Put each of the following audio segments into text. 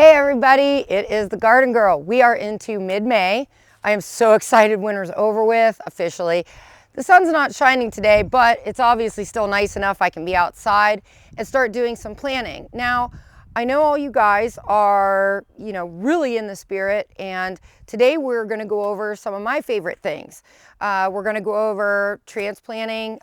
Hey everybody, it is the Garden Girl. We are into mid-May. I am so excited winter's over with, officially. The sun's not shining today, but it's obviously still nice enough I can be outside and start doing some planting. Now, I know all you guys are, really in the spirit, and today we're gonna go over some of my favorite things. We're gonna go over transplanting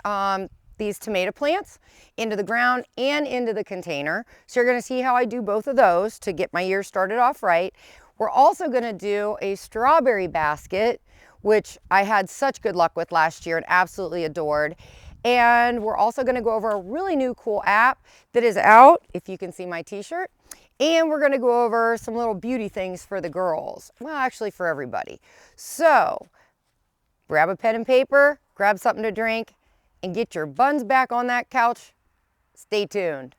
these tomato plants into the ground and into the container. So you're gonna see how I do both of those to get my year started off right. We're also gonna do a strawberry basket, which I had such good luck with last year and absolutely adored. And we're also gonna go over a really new cool app that is out, if you can see my t-shirt. And we're gonna go over some little beauty things for the girls. Well, actually for everybody. So grab a pen and paper, grab something to drink, and get your buns back on that couch. Stay tuned.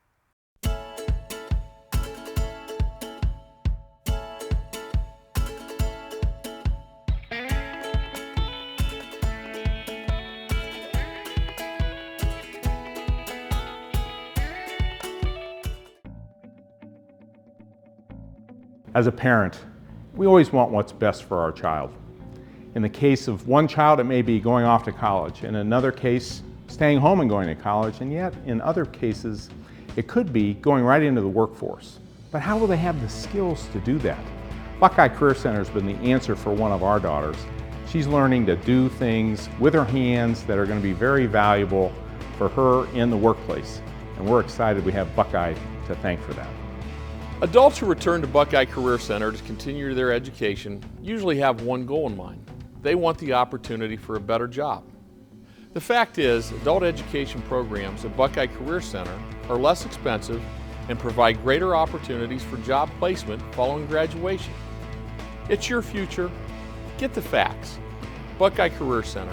As a parent, we always want what's best for our child. In the case of one child, it may be going off to college. In another case, staying home and going to college. And yet, in other cases, it could be going right into the workforce. But how will they have the skills to do that? Buckeye Career Center has been the answer for one of our daughters. She's learning to do things with her hands that are going to be very valuable for her in the workplace. And we're excited we have Buckeye to thank for that. Adults who return to Buckeye Career Center to continue their education usually have one goal in mind. They want the opportunity for a better job. The fact is, adult education programs at Buckeye Career Center are less expensive and provide greater opportunities for job placement following graduation. It's your future. Get the facts. Buckeye Career Center.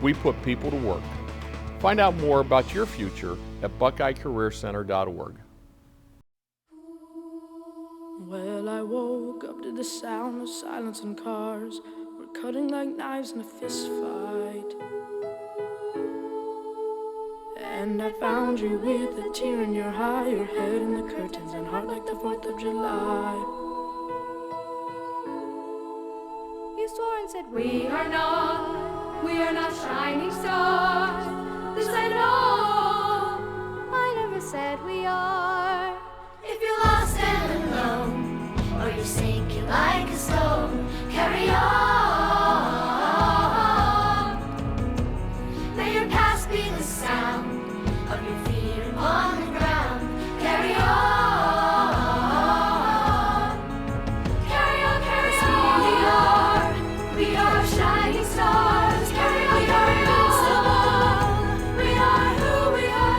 We put people to work. Find out more about your future at buckeyecareercenter.org. Well, I woke up to the sound of silence and cars. We're cutting like knives in a fist fight. And I found you with a tear in your eye, your head in the curtains and heart like the 4th of July. You swore and said, we are not shining stars. This I know, I never said we are. If you're lost and alone, or you're sinking like a stone, carry on. May your past be the sound of your feet upon the ground. Carry on. Carry on, carry on. We are shining stars. Carry on, carry on. We are who we are.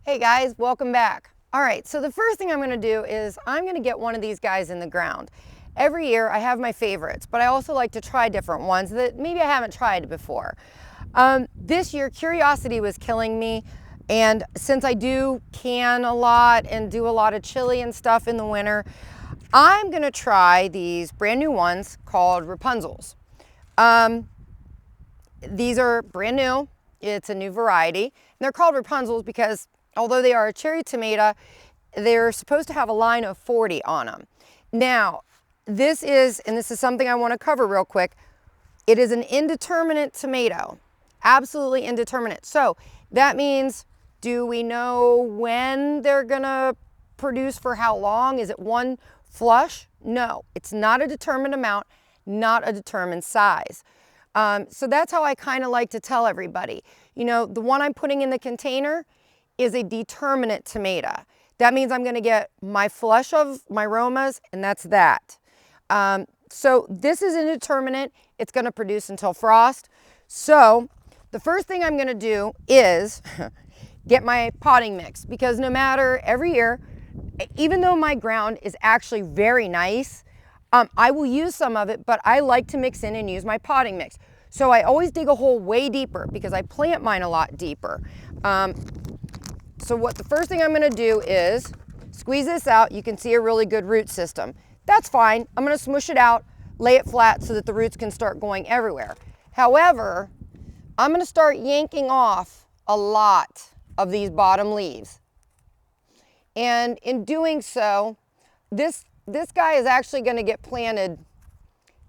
Hey guys, welcome back. All right, so the first thing I'm gonna do is I'm gonna get one of these guys in the ground. Every year I have my favorites, but I also like to try different ones that maybe I haven't tried before. This year, curiosity was killing me, and since I do can a lot and do a lot of chili and stuff in the winter, I'm gonna try these brand new ones called Rapunzels. These are brand new. It's a new variety, and they're called Rapunzels because although they are a cherry tomato, they're supposed to have a line of 40 on them. Now, this is something I want to cover real quick. It is an indeterminate tomato, absolutely indeterminate. So that means, do we know when they're gonna produce for how long? Is it one flush? No, it's not a determined amount, not a determined size. So that's how I kind of like to tell everybody. The one I'm putting in the container is a determinate tomato. That means I'm gonna get my flush of my aromas, and that's that. So this is indeterminate. It's gonna produce until frost. So the first thing I'm gonna do is get my potting mix, because no matter every year, even though my ground is actually very nice, I will use some of it, but I like to mix in and use my potting mix. So I always dig a hole way deeper because I plant mine a lot deeper. So what the first thing I'm gonna do is squeeze this out. You can see a really good root system. That's fine. I'm gonna smush it out, lay it flat so that the roots can start going everywhere. However, I'm gonna start yanking off a lot of these bottom leaves. And in doing so, this guy is actually gonna get planted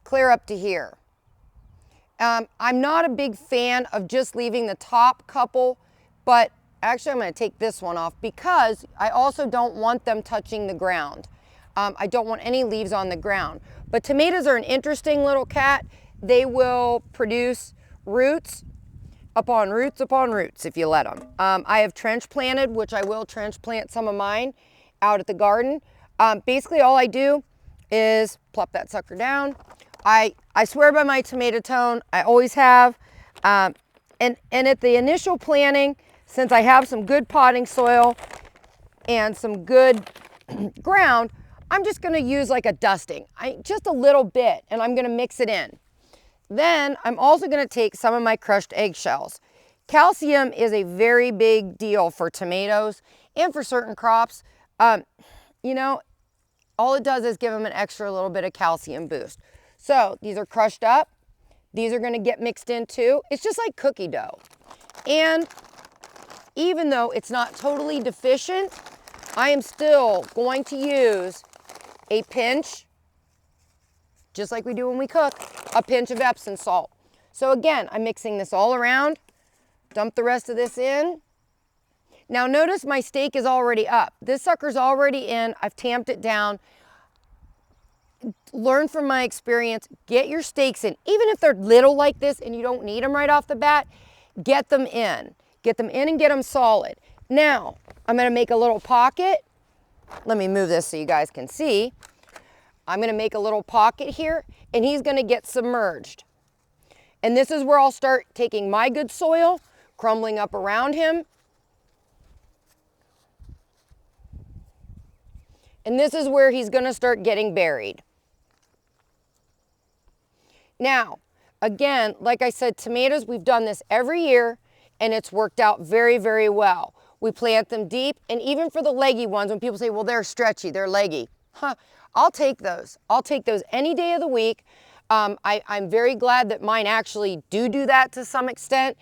clear up to here. I'm not a big fan of just leaving the top couple, but actually I'm gonna take this one off because I also don't want them touching the ground. I don't want any leaves on the ground. But tomatoes are an interesting little cat. They will produce roots upon roots upon roots if you let them. I have trench planted, which I will trench plant some of mine out at the garden. Basically all I do is plop that sucker down. I swear by my tomato tone, I always have. And at the initial planting, since I have some good potting soil and some good ground, I'm just gonna use like a dusting, just a little bit, and I'm gonna mix it in. Then I'm also gonna take some of my crushed eggshells. Calcium is a very big deal for tomatoes and for certain crops. You know, all it does is give them an extra little bit of calcium boost. So these are crushed up. These are gonna get mixed in too. It's just like cookie dough. And even though it's not totally deficient, I am still going to use a pinch, just like we do when we cook, a pinch of Epsom salt. So again, I'm mixing this all around, dump the rest of this in. Now notice my steak is already up. This sucker's already in, I've tamped it down. Learn from my experience, get your steaks in. Even if they're little like this and you don't need them right off the bat, get them in. Get them in and get them solid. Now, I'm gonna make a little pocket. Let me move this so you guys can see. I'm gonna make a little pocket here and he's gonna get submerged. And this is where I'll start taking my good soil, crumbling up around him. And this is where he's gonna start getting buried. Now, again, like I said, tomatoes, we've done this every year and it's worked out very, very well. We plant them deep, and even for the leggy ones, when people say, well, they're stretchy, they're leggy. I'll take those. I'll take those any day of the week. I'm very glad that mine actually do that to some extent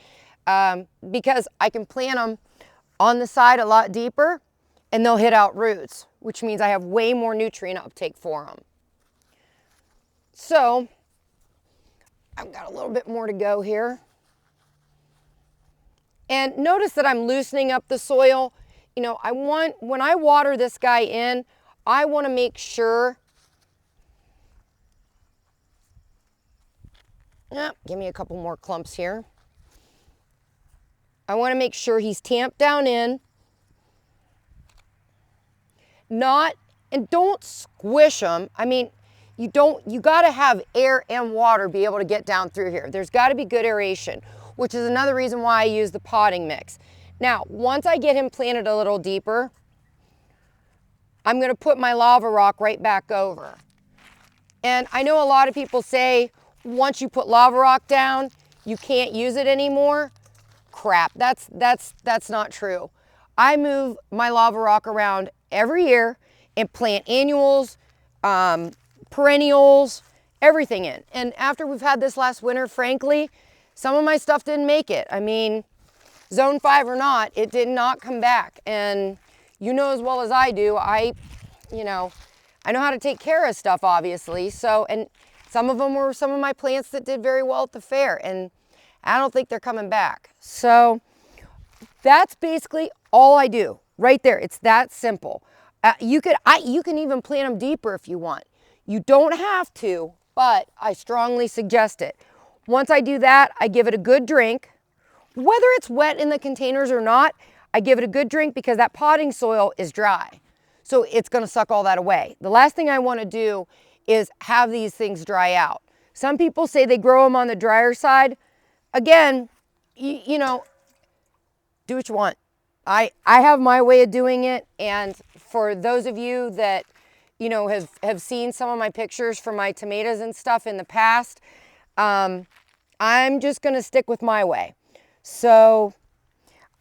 because I can plant them on the side a lot deeper and they'll hit out roots, which means I have way more nutrient uptake for them. So I've got a little bit more to go here. And notice that I'm loosening up the soil. You know, when I water this guy in, I want to make sure, give me a couple more clumps here. I want to make sure he's tamped down in. And don't squish them. I mean, you got to have air and water be able to get down through here. There's got to be good aeration, which is another reason why I use the potting mix. Now, once I get him planted a little deeper, I'm gonna put my lava rock right back over. And I know a lot of people say, once you put lava rock down, you can't use it anymore. Crap, that's not true. I move my lava rock around every year and plant annuals, perennials, everything in. And after we've had this last winter, frankly, some of my stuff didn't make it. I mean, zone 5 or not, it did not come back. And you know as well as I do, I know how to take care of stuff, obviously. So, and some of them were some of my plants that did very well at the fair, and I don't think they're coming back. So that's basically all I do right there. It's that simple. You can even plant them deeper if you want. You don't have to, but I strongly suggest it. Once I do that, I give it a good drink. Whether it's wet in the containers or not, I give it a good drink because that potting soil is dry. So it's gonna suck all that away. The last thing I wanna do is have these things dry out. Some people say they grow them on the drier side. Again, you know, do what you want. I have my way of doing it, and for those of you that, you know, have seen some of my pictures from my tomatoes and stuff in the past, I'm just gonna stick with my way. So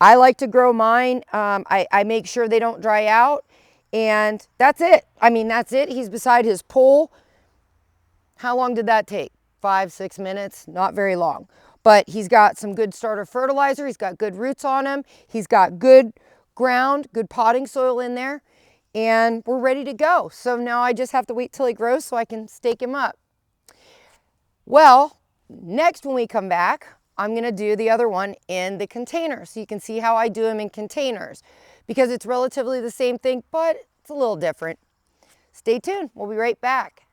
I like to grow mine. I make sure they don't dry out, and that's it. I mean, that's it. He's beside his pool. How long did that take? 5-6 minutes? Not very long. But he's got some good starter fertilizer. He's got good roots on him. He's got good ground, good potting soil in there, and we're ready to go. So now I just have to wait till he grows so I can stake him up. Well, next when we come back, I'm gonna do the other one in the container. So you can see how I do them in containers, because it's relatively the same thing, but it's a little different. Stay tuned, we'll be right back.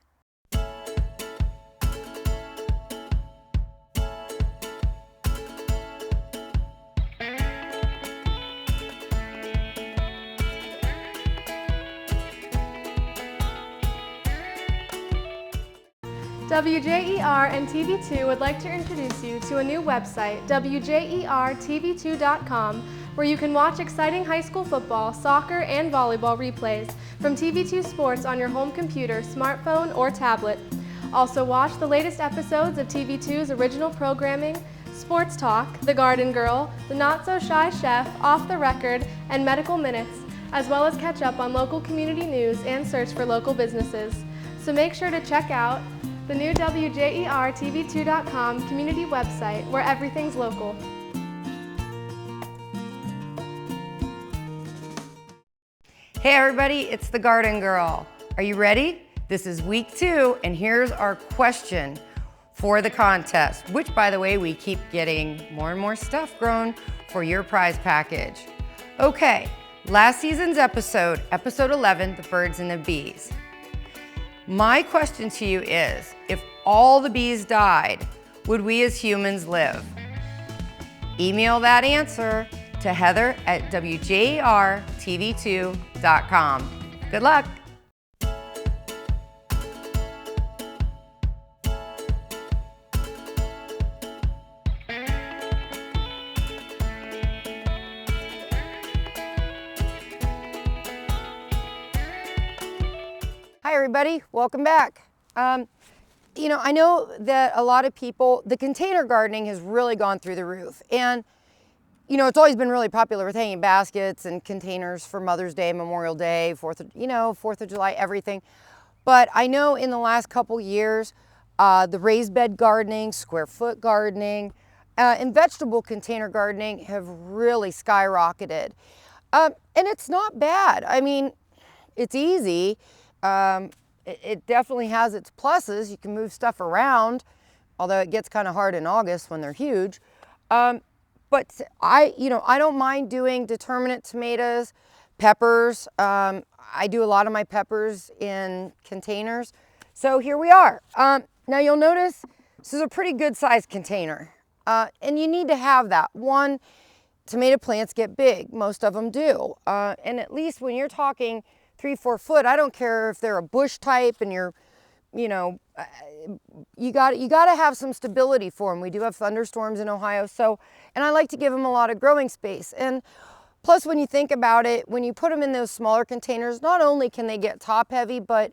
WJER and TV2 would like to introduce you to a new website, WJERTV2.com, where you can watch exciting high school football, soccer, and volleyball replays from TV2 Sports on your home computer, smartphone, or tablet. Also watch the latest episodes of TV2's original programming, Sports Talk, The Garden Girl, The Not So Shy Chef, Off the Record, and Medical Minutes, as well as catch up on local community news and search for local businesses. So make sure to check out the new WJERTV2.com community website where everything's local. Hey everybody, it's the Garden Girl. Are you ready? This is week 2, and here's our question for the contest, which, by the way, we keep getting more and more stuff grown for your prize package. Okay, last season's episode 11, The Birds and the Bees. My question to you is, if all the bees died, would we as humans live? Email that answer to heather@WJERTV2.com. Good luck. Hi everybody, welcome back. You know, I know that a lot of people, the container gardening has really gone through the roof, and you know, it's always been really popular with hanging baskets and containers for Mother's Day, Memorial Day, 4th of July, everything. But I know in the last couple years, the raised bed gardening, square foot gardening, and vegetable container gardening have really skyrocketed. And it's not bad. I mean, it's easy. It definitely has its pluses. You can move stuff around, although it gets kind of hard in August when they're huge. But I don't mind doing determinate tomatoes, peppers. I do a lot of my peppers in containers. So here we are. Now you'll notice this is a pretty good sized container. And you need to have that. One, tomato plants get big. Most of them do. And at least when you're talking 3-4 foot, I don't care if they're a bush type and you're, you know, you got to have some stability for them. We do have thunderstorms in Ohio, so, and I like to give them a lot of growing space. And plus, when you think about it, when you put them in those smaller containers, not only can they get top heavy, but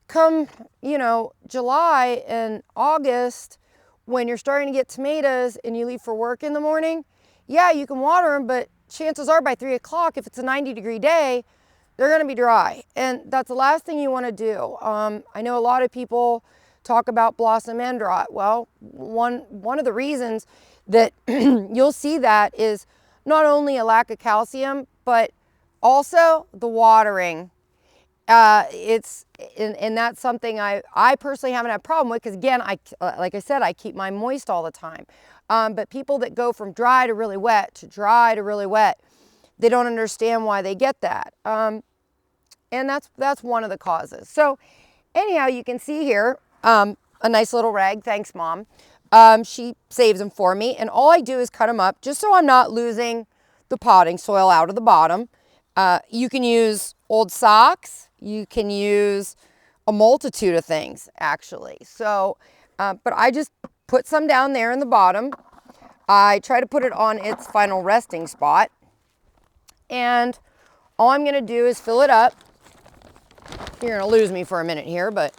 come, you know, July and August, when you're starting to get tomatoes and you leave for work in the morning, yeah, you can water them, but chances are by 3 o'clock, if it's a 90-degree day, they're going to be dry, and that's the last thing you want to do. I know a lot of people talk about blossom end rot. Well, one of the reasons that you'll see that is not only a lack of calcium, but also the watering. And that's something I personally haven't had a problem with, because again, like I said, I keep mine moist all the time. But people that go from dry to really wet to dry to really wet, they don't understand why they get that. And that's one of the causes. So anyhow, you can see here a nice little rag. Thanks, Mom. She saves them for me, and all I do is cut them up just so I'm not losing the potting soil out of the bottom. You can use old socks. You can use a multitude of things, actually. So, but I just put some down there in the bottom. I try to put it on its final resting spot. And all I'm going to do is fill it up. You're going to lose me for a minute here, but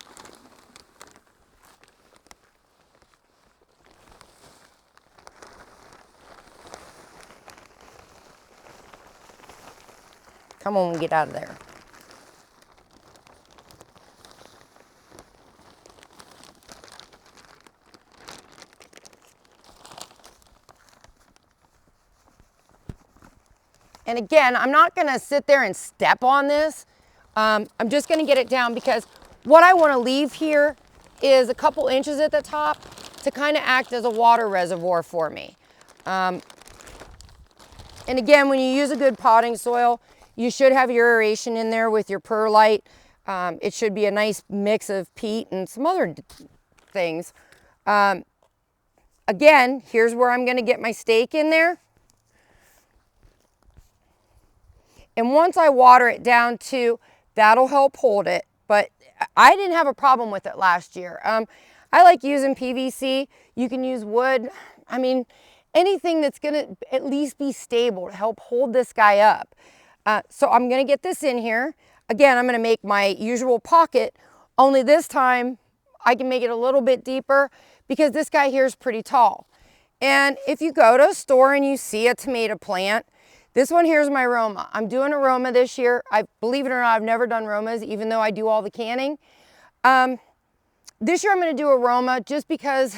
Come on, get out of there. And again, I'm not gonna sit there and step on this. I'm just gonna get it down because what I wanna leave here is a couple inches at the top to kind of act as a water reservoir for me. And again, when you use a good potting soil, you should have your aeration in there with your perlite. It should be a nice mix of peat and some other things. Again, here's where I'm gonna get my stake in there. And once I water it down too, that'll help hold it. But I didn't have a problem with it last year. I like using PVC. You can use wood. I mean, anything that's gonna at least be stable to help hold this guy up. So I'm gonna get this in here. Again, I'm gonna make my usual pocket, only this time I can make it a little bit deeper because this guy here is pretty tall. And if you go to a store and you see a tomato plant, this one here is my Roma. I'm doing a Roma this year. Believe it or not, I've never done Romas, even though I do all the canning. This year I'm gonna do a Roma just because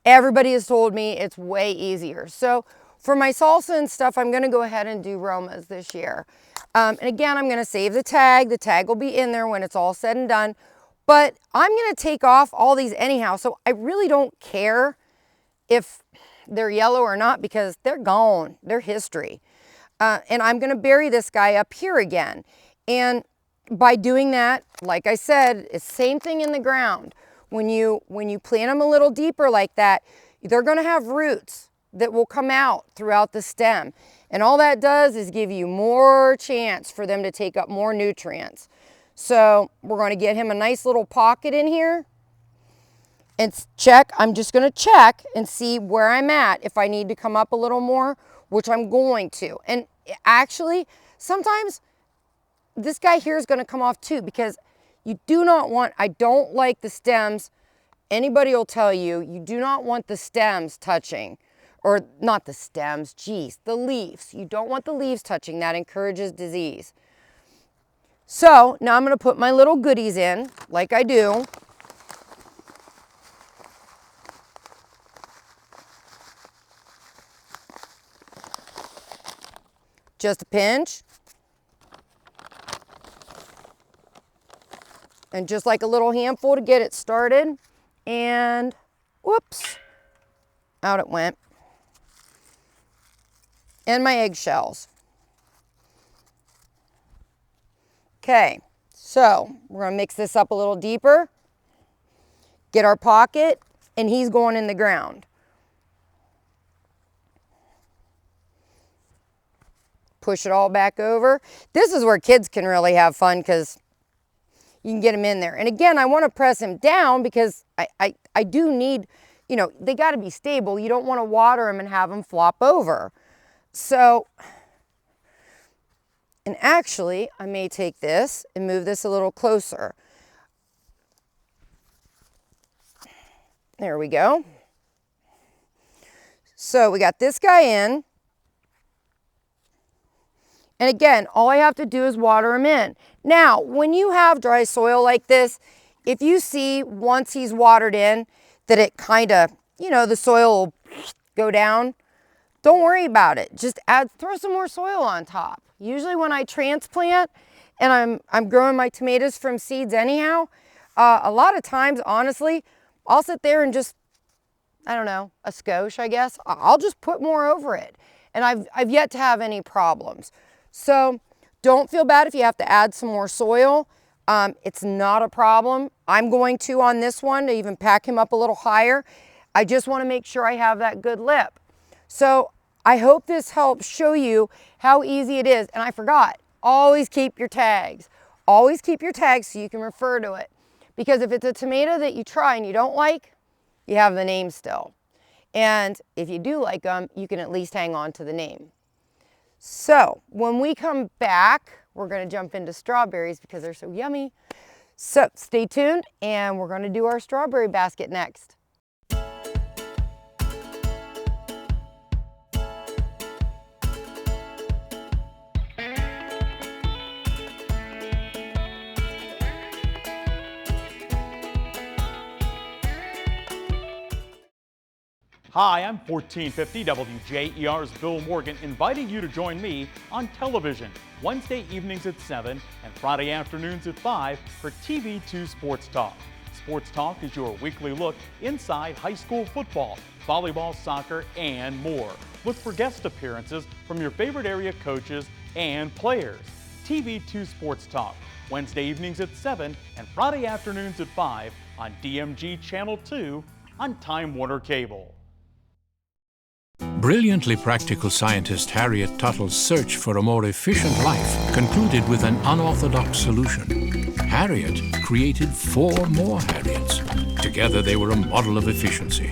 everybody has told me it's way easier. So for my salsa and stuff, I'm gonna go ahead and do Romas this year. And again, I'm gonna save the tag. The tag will be in there when it's all said and done. But I'm gonna take off all these anyhow, so I really don't care if they're yellow or not because they're gone, they're history. And I'm gonna bury this guy up here again. And by doing that, like I said, it's the same thing in the ground. When you plant them a little deeper like that, they're gonna have roots that will come out throughout the stem. And all that does is give you more chance for them to take up more nutrients. So we're gonna get him a nice little pocket in here and check. I'm just gonna check and see where I'm at. If I need to come up a little more, which I'm going to. And actually, sometimes this guy here is gonna come off too because you do not want, I don't like the stems. Anybody will tell you, you do not want the stems touching, or not the stems, geez, the leaves. You don't want the leaves touching, that encourages disease. So now I'm gonna put my little goodies in, like I do. Just a pinch. And just like a little handful to get it started. And whoops, out it went. And my eggshells. Okay, so we're gonna mix this up a little deeper. Get our pocket, and he's going in the ground. Push it all back over. This is where kids can really have fun because you can get them in there. And again, I want to press him down because I do need, you know, they got to be stable. You don't want to water them and have them flop over. So, and actually, I may take this and move this a little closer. There we go. So we got this guy in. And again, all I have to do is water him in. Now, when you have dry soil like this, if you see once he's watered in that it kind of, you know, the soil will go down, don't worry about it. Just throw some more soil on top. Usually when I transplant and I'm growing my tomatoes from seeds anyhow, a lot of times, honestly, I'll sit there and just, I don't know, a skosh, I guess. I'll just put more over it. And I've yet to have any problems. So don't feel bad if you have to add some more soil. It's not a problem. I'm going to on this one to even pack him up a little higher. I just want to make sure I have that good lip. So I hope this helps show you how easy it is. And I forgot, always keep your tags. Always keep your tags so you can refer to it. Because if it's a tomato that you try and you don't like, you have the name still. And if you do like them, you can at least hang on to the name. So when we come back, we're going to jump into strawberries because they're so yummy. So stay tuned and we're going to do our strawberry basket next. Hi, I'm 1450 WJER's Bill Morgan, inviting you to join me on television Wednesday evenings at 7 and Friday afternoons at 5 for TV2 Sports Talk. Sports Talk is your weekly look inside high school football, volleyball, soccer, and more. Look for guest appearances from your favorite area coaches and players. TV2 Sports Talk, Wednesday evenings at 7 and Friday afternoons at 5 on DMG Channel 2 on Time Warner Cable. Brilliantly practical scientist Harriet Tuttle's search for a more efficient life concluded with an unorthodox solution. Harriet created 4 more Harriets. Together they were a model of efficiency.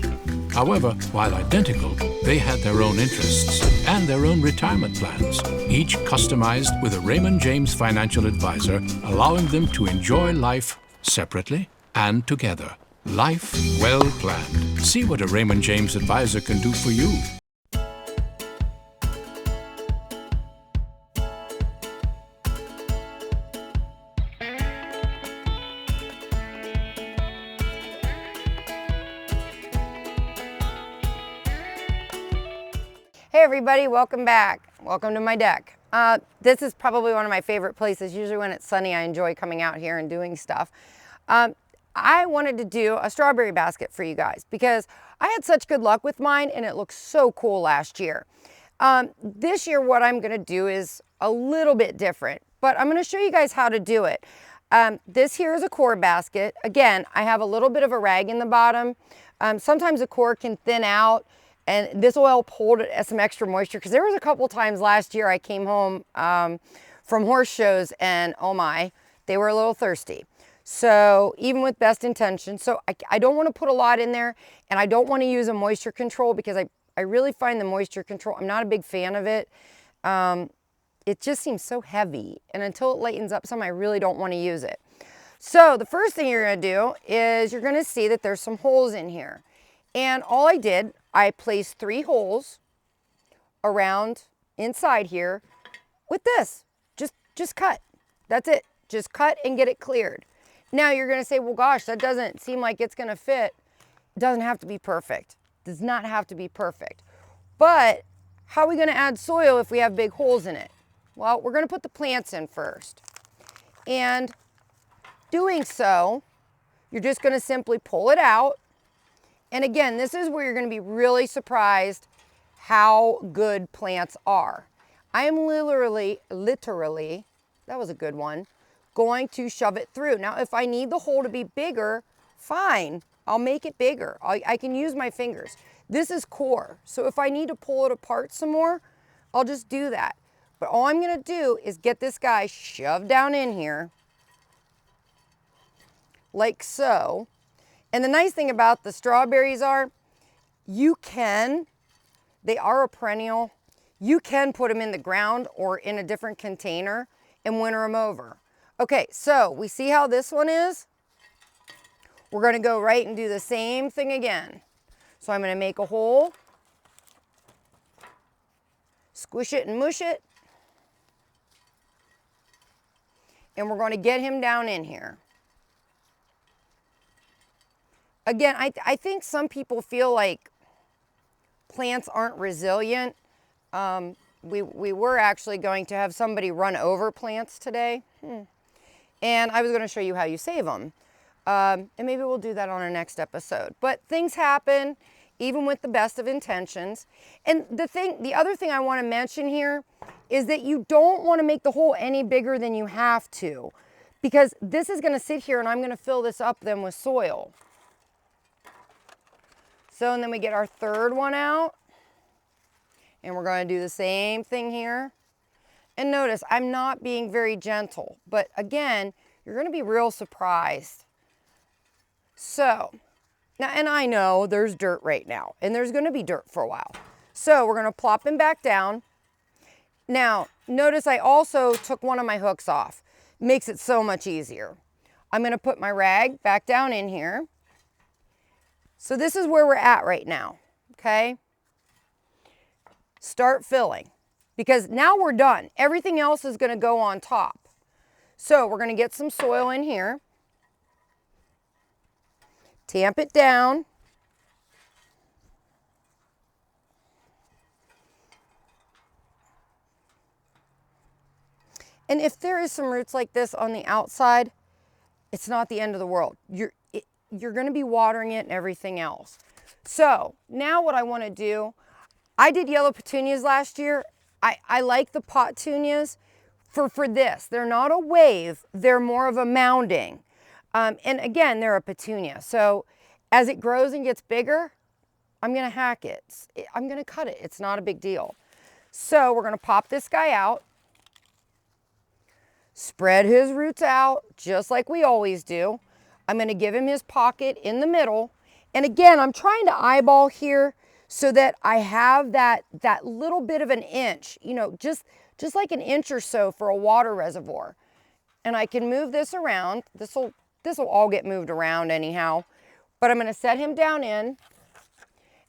However, while identical, they had their own interests and their own retirement plans, each customized with a Raymond James financial advisor, allowing them to enjoy life separately and together. Life well planned. See what a Raymond James advisor can do for you. Hey everybody, welcome back. Welcome to my deck. This is probably one of my favorite places. Usually when it's sunny, I enjoy coming out here and doing stuff. I wanted to do a strawberry basket for you guys because I had such good luck with mine and it looked so cool last year. This year what I'm gonna do is a little bit different, but I'm gonna show you guys how to do it. This here is a core basket. Again, I have a little bit of a rag in the bottom. Sometimes the core can thin out and this will help hold it as some extra moisture because there was a couple times last year I came home from horse shows and oh my, they were a little thirsty. So even with best intentions, so I don't want to put a lot in there and I don't want to use a moisture control because I really find the moisture control, I'm not a big fan of it. It just seems so heavy and until it lightens up some, I really don't want to use it. So the first thing you're going to do is you're going to see that there's some holes in here. And all I did, I placed 3 holes around inside here with this. Just cut. That's it. Just cut and get it cleared. Now you're going to say, well, gosh, that doesn't seem like it's going to fit. It doesn't have to be perfect. It does not have to be perfect. But how are we going to add soil if we have big holes in it? Well, we're going to put the plants in first. And doing so, you're just going to simply pull it out. And again, this is where you're going to be really surprised how good plants are. I am literally, that was a good one, going to shove it through. Now, if I need the hole to be bigger, fine, I'll make it bigger. I can use my fingers. This is core, so if I need to pull it apart some more, I'll just do that. But all I'm gonna do is get this guy shoved down in here, like so. And the nice thing about the strawberries are, they are a perennial, you can put them in the ground or in a different container and winter them over. Okay, so we see how this one is? We're gonna go right and do the same thing again. So I'm gonna make a hole, squish it and mush it, and we're gonna get him down in here. Again, I think some people feel like plants aren't resilient. We were actually going to have somebody run over plants today. And I was going to show you how you save them. And maybe we'll do that on our next episode. But things happen, even with the best of intentions. And the other thing I want to mention here is that you don't want to make the hole any bigger than you have to, because this is going to sit here and I'm going to fill this up then with soil. So, and then we get our third one out and we're going to do the same thing here. And notice I'm not being very gentle, but again, you're going to be real surprised. So, now, and I know there's dirt right now and there's going to be dirt for a while. So we're going to plop him back down. Now, notice I also took one of my hooks off. Makes it so much easier. I'm going to put my rag back down in here. So this is where we're at right now, okay? Start filling, because now we're done. Everything else is going to go on top. So we're going to get some soil in here, tamp it down, And if there is some roots like this on the outside, it's not the end of the world. You're going to be watering it and everything else. So now what I want to do, I did yellow petunias last year. I like the potunias for this. They're not a wave, they're more of a mounding. And again, they're a petunia. So as it grows and gets bigger, I'm going to hack it. I'm going to cut it. It's not a big deal. So we're going to pop this guy out, spread his roots out just like we always do. I'm going to give him his pocket in the middle. And again, I'm trying to eyeball here so that I have that little bit of an inch, you know, just like an inch or so for a water reservoir. And I can move this around. This will all get moved around anyhow. But I'm going to set him down in.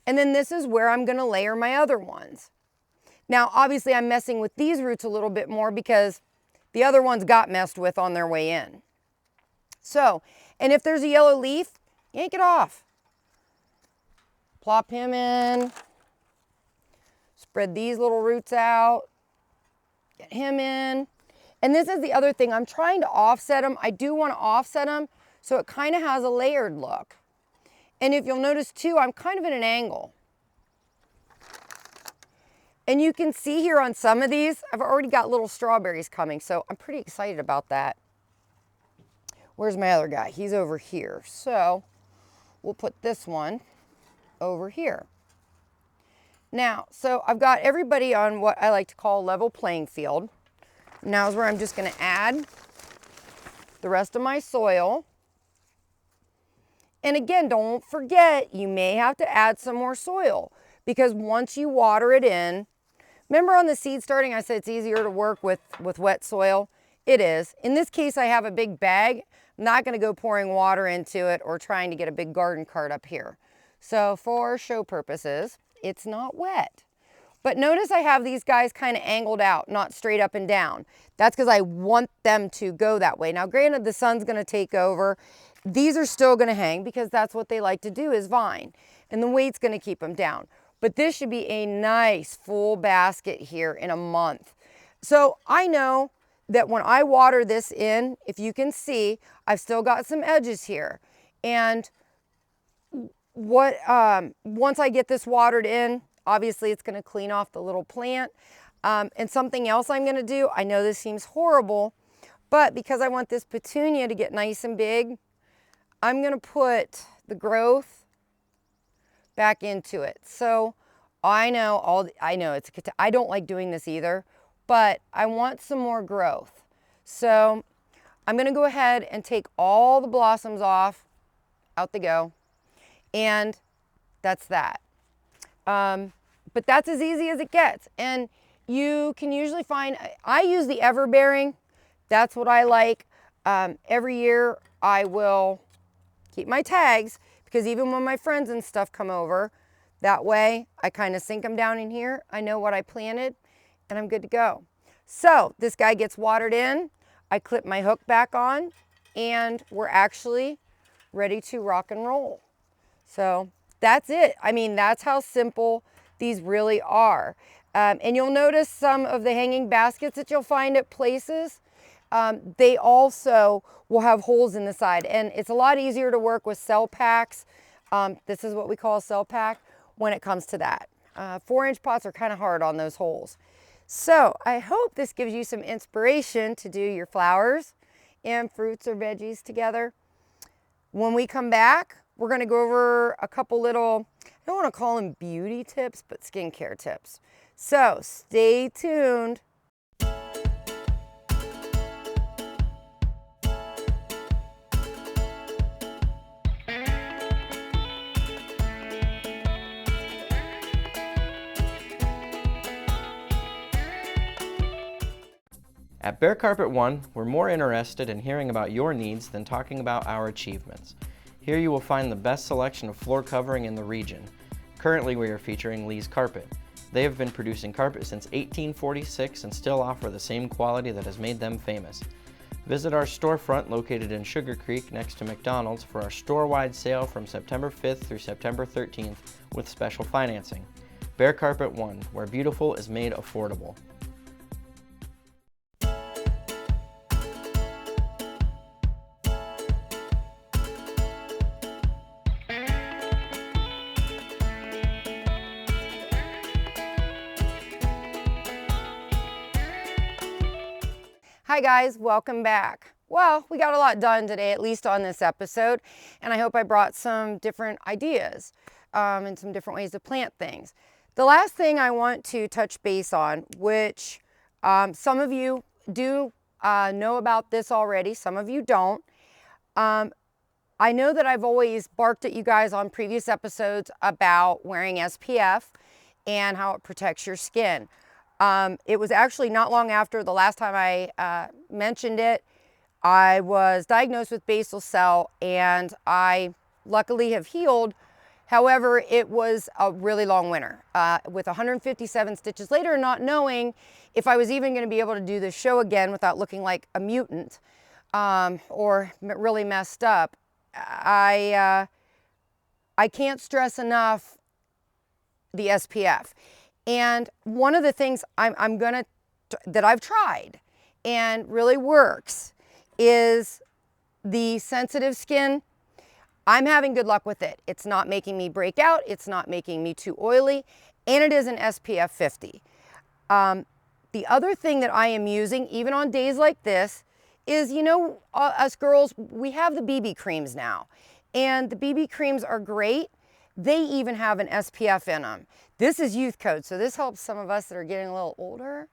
And then this is where I'm going to layer my other ones. Now, obviously, I'm messing with these roots a little bit more because the other ones got messed with on their way in. So, and if there's a yellow leaf, yank it off. Plop him in. Spread these little roots out. Get him in. And this is the other thing. I'm trying to offset them. I do want to offset them so it kind of has a layered look. And if you'll notice too, I'm kind of at an angle. And you can see here on some of these, I've already got little strawberries coming, so I'm pretty excited about that. Where's my other guy? He's over here. So we'll put this one over here. Now, so I've got everybody on what I like to call level playing field. Now is where I'm just going to add the rest of my soil. And again, don't forget, you may have to add some more soil because once you water it in, remember on the seed starting, I said it's easier to work with wet soil? It is. In this case, I have a big bag. I'm not going to go pouring water into it or trying to get a big garden cart up here. So for show purposes, it's not wet. But notice I have these guys kind of angled out, not straight up and down. That's because I want them to go that way. Now, granted, the sun's going to take over. These are still going to hang because that's what they like to do is vine. And the weight's going to keep them down. But this should be a nice full basket here in a month. So I know that when I water this in, if you can see, I've still got some edges here. And once I get this watered in, obviously it's going to clean off the little plant. And something else I'm going to do, I know this seems horrible, but because I want this petunia to get nice and big, I'm going to put the growth back into it. So I know I don't like doing this either, but I want some more growth. So I'm going to go ahead and take all the blossoms off. Out they go. And that's that. But that's as easy as it gets. And you can usually find, I use the everbearing. That's what I like. Every year I will keep my tags because even when my friends and stuff come over, that way I kind of sink them down in here. I know what I planted and I'm good to go. So this guy gets watered in. I clip my hook back on and we're actually ready to rock and roll. So that's it. I mean, that's how simple these really are. And you'll notice some of the hanging baskets that you'll find at places, they also will have holes in the side. And it's a lot easier to work with cell packs. This is what we call a cell pack when it comes to that. 4-inch pots are kind of hard on those holes. So I hope this gives you some inspiration to do your flowers and fruits or veggies together. When we come back, we're going to go over a couple little, I don't want to call them beauty tips, but skincare tips. So stay tuned. At Bear Carpet One, we're more interested in hearing about your needs than talking about our achievements. Here you will find the best selection of floor covering in the region. Currently we are featuring Lee's Carpet. They have been producing carpet since 1846 and still offer the same quality that has made them famous. Visit our storefront located in Sugar Creek next to McDonald's for our store-wide sale from September 5th through September 13th with special financing. Bear Carpet One, where beautiful is made affordable. Hi guys, welcome back. Well, we got a lot done today, at least on this episode, and I hope I brought some different ideas and some different ways to plant things. The last thing I want to touch base on, which some of you do know about this already, some of you don't. I know that I've always barked at you guys on previous episodes about wearing SPF and how it protects your skin. It was actually not long after the last time I mentioned it, I was diagnosed with basal cell, and I luckily have healed. However, it was a really long winter with 157 stitches later, not knowing if I was even going to be able to do this show again without looking like a mutant or really messed up. I can't stress enough the SPF. And one of the things that I've tried and really works is the sensitive skin. I'm having good luck with it. It's not making me break out. It's not making me too oily. And it is an SPF 50. The other thing that I am using, even on days like this, is, you know, us girls, we have the BB creams now. And the BB creams are great. They even have an SPF in them. This is youth code, so this helps some of us that are getting a little older.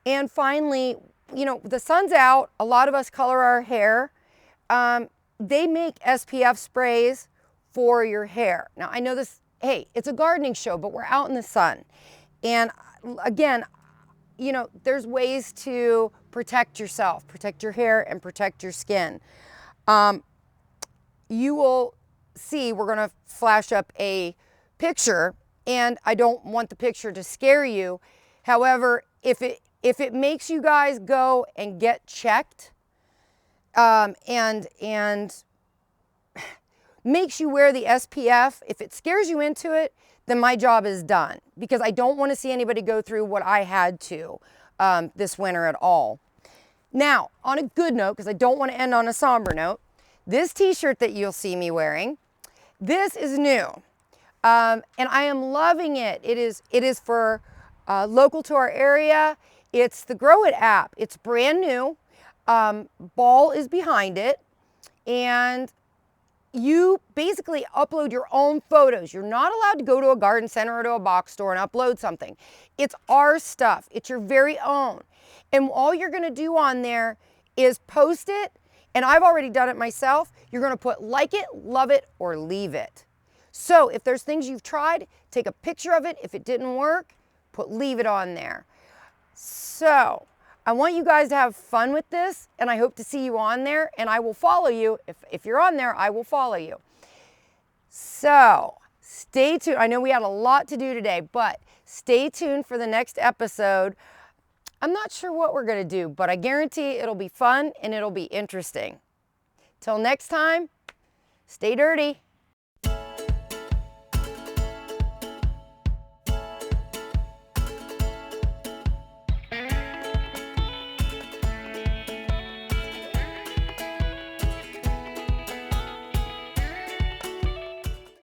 And finally, you know, the sun's out. A lot of us color our hair. They make SPF sprays for your hair. Now, I know this, hey, it's a gardening show, but we're out in the sun. And again, you know, there's ways to protect yourself, protect your hair, and protect your skin. You will see, we're gonna flash up a picture, and I don't want the picture to scare you. However, if it makes you guys go and get checked, and makes you wear the SPF, if it scares you into it, then my job is done, because I don't want to see anybody go through what I had to this winter at all. Now, on a good note, because I don't want to end on a somber note, this t-shirt that you'll see me wearing, this is new, and I am loving it. It is for local to our area. It's the Grow It app. It's brand new. Ball is behind it, and you basically upload your own photos. You're not allowed to go to a garden center or to a box store and upload something. It's our stuff. It's your very own. And all you're going to do on there is post it, and I've already done it myself. You're going to put like it, love it, or leave it. So if there's things you've tried, take a picture of it. If it didn't work, put leave it on there. So I want you guys to have fun with this, and I hope to see you on there, and I will follow you. If you're on there, I will follow you. So stay tuned. I know we had a lot to do today, but stay tuned for the next episode. I'm not sure what we're going to do, but I guarantee it'll be fun and it'll be interesting. Till next time, stay dirty.